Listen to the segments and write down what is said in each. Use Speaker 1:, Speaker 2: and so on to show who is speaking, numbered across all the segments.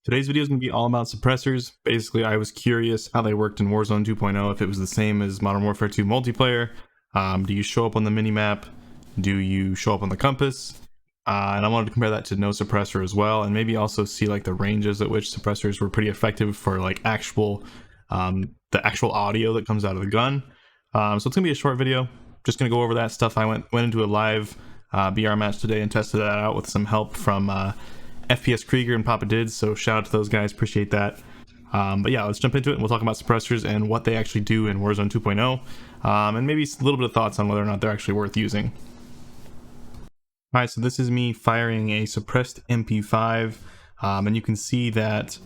Speaker 1: Today's video is going to be all about suppressors. Basically, I was curious how they worked in Warzone 2.0, if it was the same as Modern Warfare 2 multiplayer. Do you show up on the minimap? Do you show up on the compass? And I wanted to compare that to no suppressor as well, and maybe also see like the ranges at which suppressors were pretty effective for like actual, the actual audio that comes out of the gun. So it's gonna be a short video. Just gonna go over that stuff. I went into a live BR match today and tested that out with some help from FPSKrieger and Papa Dids, so shout out to those guys, appreciate that. But yeah, let's jump into it and we'll talk about suppressors and what they actually do in Warzone 2.0, and maybe a little bit of thoughts on whether or not they're actually worth using. Alright, so this is me firing a suppressed MP5, and you can see that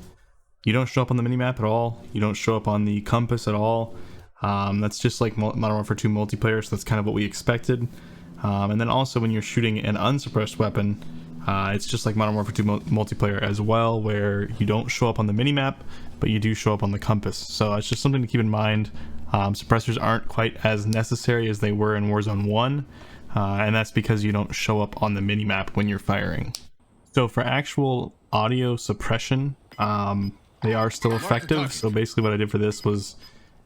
Speaker 1: you don't show up on the minimap at all, you don't show up on the compass at all. That's just like Modern Warfare 2 multiplayer, so that's kind of what we expected. And then also when you're shooting an unsuppressed weapon, it's just like Modern Warfare 2 multiplayer as well, where you don't show up on the minimap, but you do show up on the compass. So it's just something to keep in mind. Suppressors aren't quite as necessary as they were in Warzone 1, and that's because you don't show up on the minimap when you're firing. So for actual audio suppression, they are still effective. So basically what I did for this was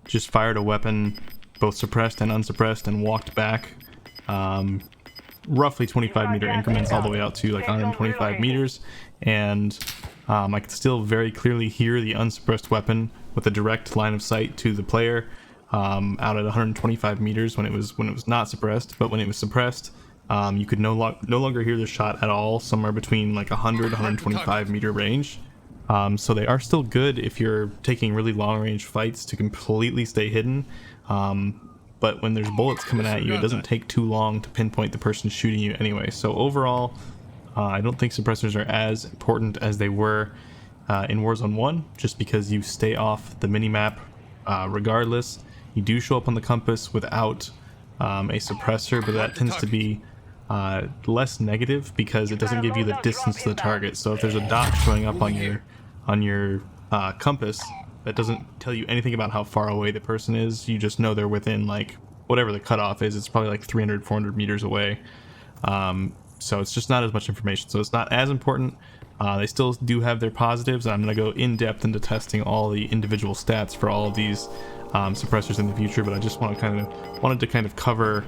Speaker 1: just fired a weapon, both suppressed and unsuppressed, and walked back roughly 25-meter increments all the way out to like 125 meters, and I could still very clearly hear the unsuppressed weapon with a direct line of sight to the player out at 125 meters when it was not suppressed. But when it was suppressed, you could no longer hear the shot at all, somewhere between like 125 meter range. So they are still good if you're taking really long range fights to completely stay hidden. But when there's bullets coming at you, it doesn't take too long to pinpoint the person shooting you anyway. So overall, I don't think suppressors are as important as they were in Warzone 1, just because you stay off the minimap regardless. You do show up on the compass without a suppressor, but that tends to be less negative because it doesn't give you the distance to the target. So if there's a dot showing up on your compass, that doesn't tell you anything about how far away the person is. You just know they're within like whatever the cutoff is. It's probably like 300-400 meters away. So it's just not as much information, so it's not as important. They still do have their positives, and I'm going to go in depth into testing all the individual stats for all of these suppressors in the future, but I just wanted to kind of cover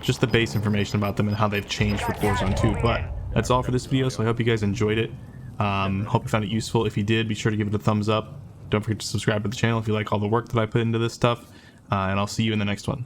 Speaker 1: just the base information about them and how they've changed with Warzone 2. But that's all for this video, so I hope you guys enjoyed it. Hope you found it useful. If you did, be sure to give it a thumbs up. Don't forget to subscribe to the channel if you like all the work that I put into this stuff, and I'll see you in the next one.